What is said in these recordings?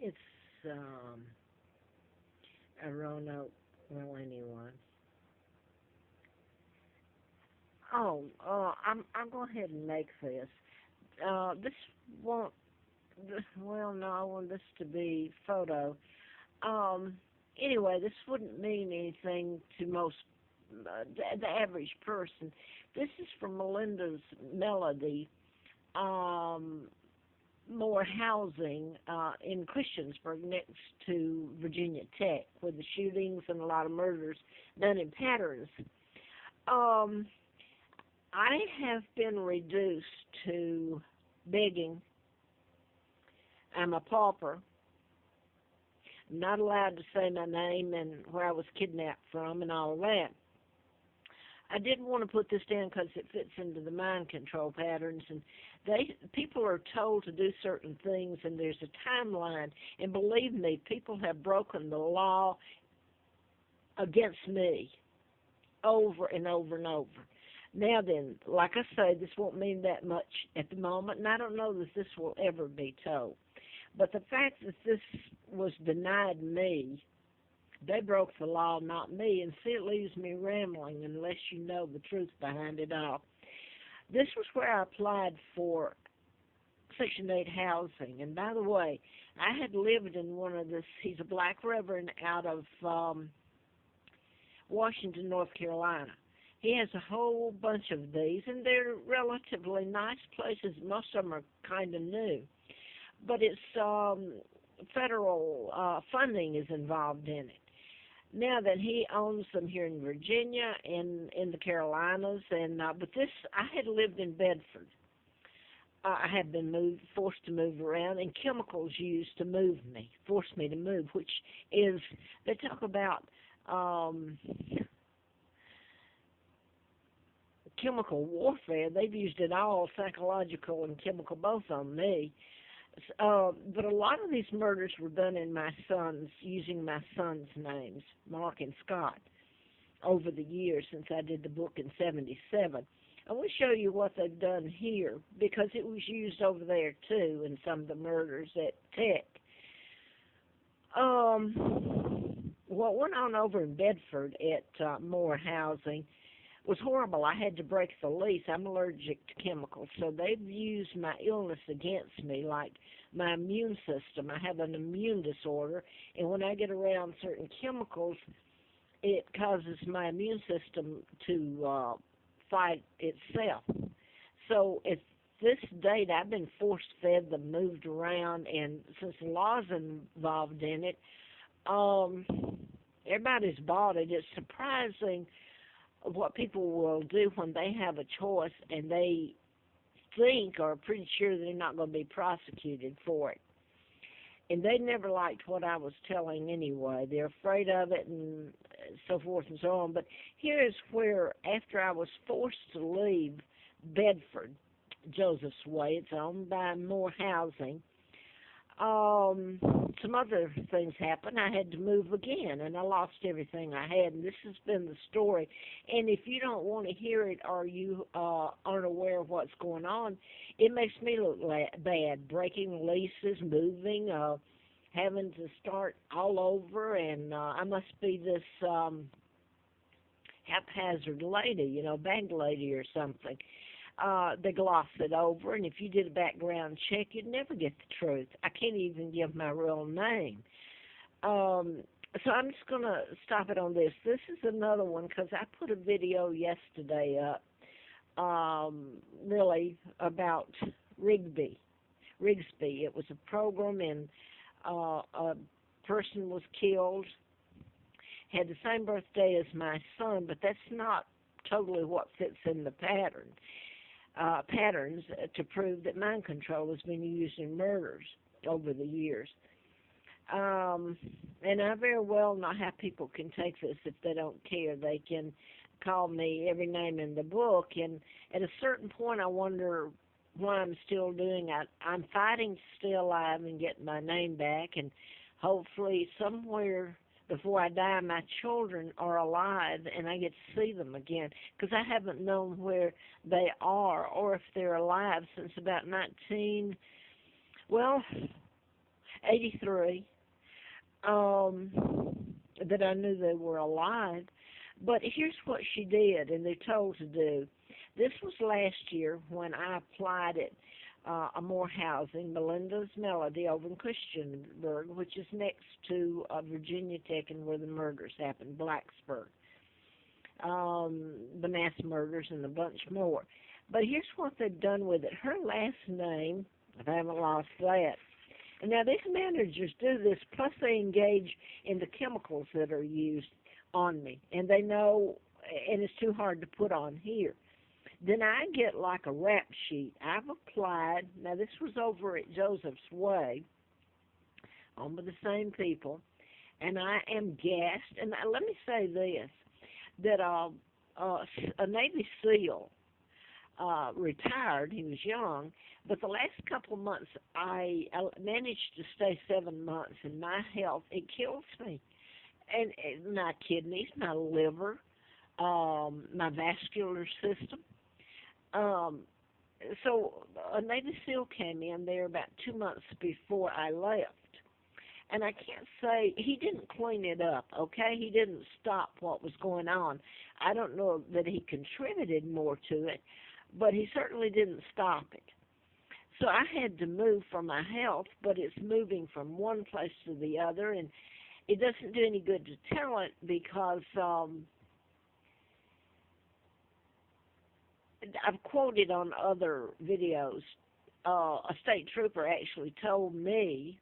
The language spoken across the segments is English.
It's a Roanoke, well, anyone. I'm go ahead and make this. This won't. Well, no, I want this to be photo. Um, anyway, this wouldn't mean anything to most the average person. This is from Melinda's Melody. Um, More housing in Christiansburg next to Virginia Tech, with the shootings and a lot of murders done in patterns. Um, I have been reduced to begging. I'm a pauper. I'm not allowed to say my name and where I was kidnapped from and all that. I didn't want to put this down because it fits into the mind control patterns, and people are told to do certain things, and there's a timeline. And believe me, people have broken the law against me over and over and over. Now then, like I say, this won't mean that much at the moment, and I don't know that this will ever be told. But the fact that this was denied me, they broke the law, not me, and see, it leaves me rambling unless you know the truth behind it all. This was where I applied for Section 8 housing, and by the way, I had lived in one of this, he's a black reverend out of Washington, North Carolina. He has a whole bunch of these, and they're relatively nice places. Most of them are kind of new, but it's federal funding is involved in it. Now that he owns them here in Virginia and in the Carolinas, and but this I had lived in Bedford. I had been forced to move around, and chemicals used to move me, forced me to move, which is they talk about chemical warfare. They've used it all, psychological and chemical, both on me. But a lot of these murders were done in my sons, using my sons' names, Mark and Scott, over the years since I did the book in '77. I want to show you what they've done here because it was used over there too in some of the murders at Tech. What went on over in Bedford at Moore Housing was horrible. I had to break the lease. I'm allergic to chemicals, so they've used my illness against me, like my immune system. I have an immune disorder, and when I get around certain chemicals, it causes my immune system to fight itself. So at this date, I've been force-fed them, moved around, and since the law's involved in it, everybody's bought it. It's surprising what people will do when they have a choice and they think or are pretty sure they're not going to be prosecuted for it. And they never liked what I was telling anyway. They're afraid of it and so forth and so on. But here's where, after I was forced to leave Bedford, Joseph's Way, it's owned by Moore Housing, some other things happened. I had to move again, and I lost everything I had, and this has been the story. And if you don't want to hear it or you aren't aware of what's going on, it makes me look bad, breaking leases, moving, having to start all over, and I must be this haphazard lady, bank lady or something. They gloss it over, and if you did a background check, you'd never get the truth. I can't even give my real name. So I'm just going to stop it on this. This is another one because I put a video yesterday up, really, about Rigsby. It was a program, and a person was killed, had the same birthday as my son, but that's not totally what fits in the patterns to prove that mind control has been used in murders over the years. And I very well know how people can take this if they don't care. They can call me every name in the book, and at a certain point I wonder why I'm still doing it. I'm fighting to stay alive and get my name back, and hopefully somewhere before I die, my children are alive and I get to see them again, because I haven't known where they are or if they're alive since about well, 83, um, that I knew they were alive. But here's what she did, and they're told to do. This was last year when I applied at more housing, Melinda's Melody over in Christiansburg, which is next to Virginia Tech and where the murders happened, Blacksburg, the mass murders and a bunch more. But here's what they've done with it. Her last name, if I haven't lost that. And now these managers do this, plus they engage in the chemicals that are used on me, and they know, and it's too hard to put on here. Then I get like a rap sheet. I've applied, now this was over at Joseph's Way, on with the same people, and I am gassed. And let me say this, that a Navy SEAL retired, he was young, but the last couple of months I managed to stay 7 months, and my health, it kills me. And my kidneys, my liver, my vascular system. So a Navy SEAL came in there about 2 months before I left. And I can't say, he didn't clean it up, okay? He didn't stop what was going on. I don't know that he contributed more to it, but he certainly didn't stop it. So I had to move for my health, but it's moving from one place to the other, and it doesn't do any good to tell it because I've quoted on other videos, a state trooper actually told me,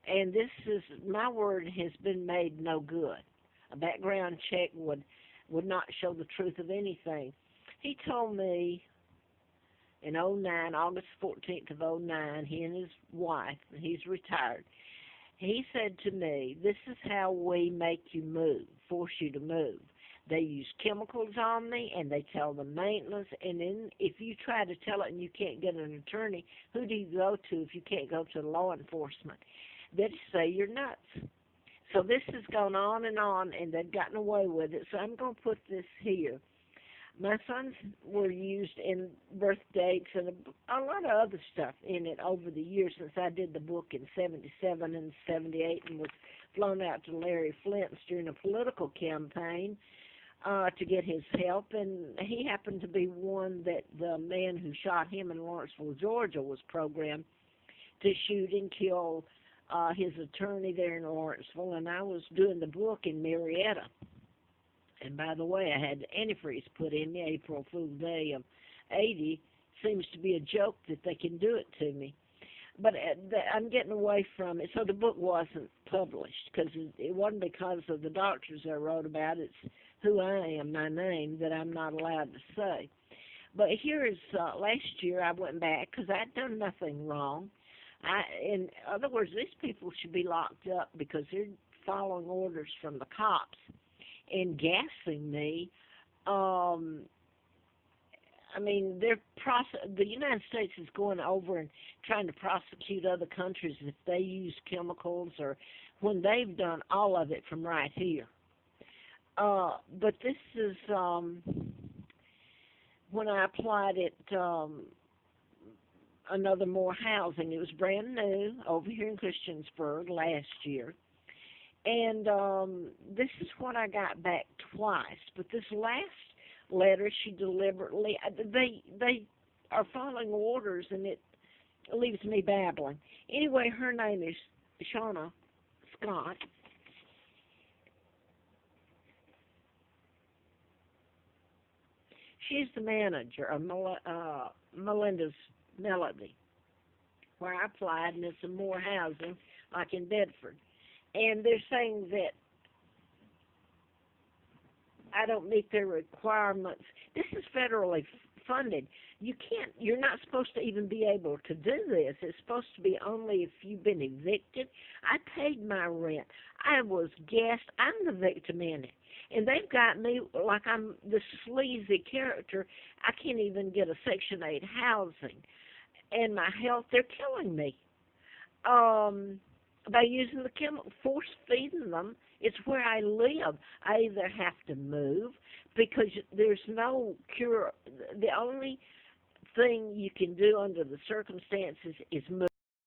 and this is, my word has been made no good. A background check would not show the truth of anything. He told me in '09, August 14th of '09, he and his wife, he's retired, he said to me, this is how we make you move, force you to move. They use chemicals on me, and they tell the maintenance, and then if you try to tell it and you can't get an attorney, who do you go to if you can't go to law enforcement? They just say you're nuts. So this has gone on, and they've gotten away with it, so I'm going to put this here. My sons were used in birth dates and a lot of other stuff in it over the years since I did the book in '77 and '78 and was flown out to Larry Flint's during a political campaign to get his help. And he happened to be one that the man who shot him in Lawrenceville, Georgia, was programmed to shoot and kill his attorney there in Lawrenceville. And I was doing the book in Marietta. And by the way, I had antifreeze put in me April Fool's Day of '80. Seems to be a joke that they can do it to me. But I'm getting away from it. So the book wasn't published because it wasn't because of the doctors I wrote about. It's who I am, my name, that I'm not allowed to say. But here is last year I went back because I'd done nothing wrong. In other words, these people should be locked up because they're following orders from the cops and gassing me. I mean, the United States is going over and trying to prosecute other countries if they use chemicals or when they've done all of it from right here. But this is when I applied at another more housing. It was brand new over here in Christiansburg last year. And this is what I got back twice. But this last letter, she deliberately, they are following orders, and it leaves me babbling. Anyway, her name is Shauna Scott. She's the manager of Melinda's Melody, where I applied, and it's some more housing, like in Bedford. And they're saying that I don't meet their requirements. This is federally funded. You're not supposed to even be able to do this. It's supposed to be only if you've been evicted. I paid my rent. I was gassed. I'm the victim in it. And they've got me like I'm this sleazy character. I can't even get a Section 8 housing. And my health, they're killing me. By using the chemical, force feeding them, it's where I live. I either have to move because there's no cure. The only thing you can do under the circumstances is move.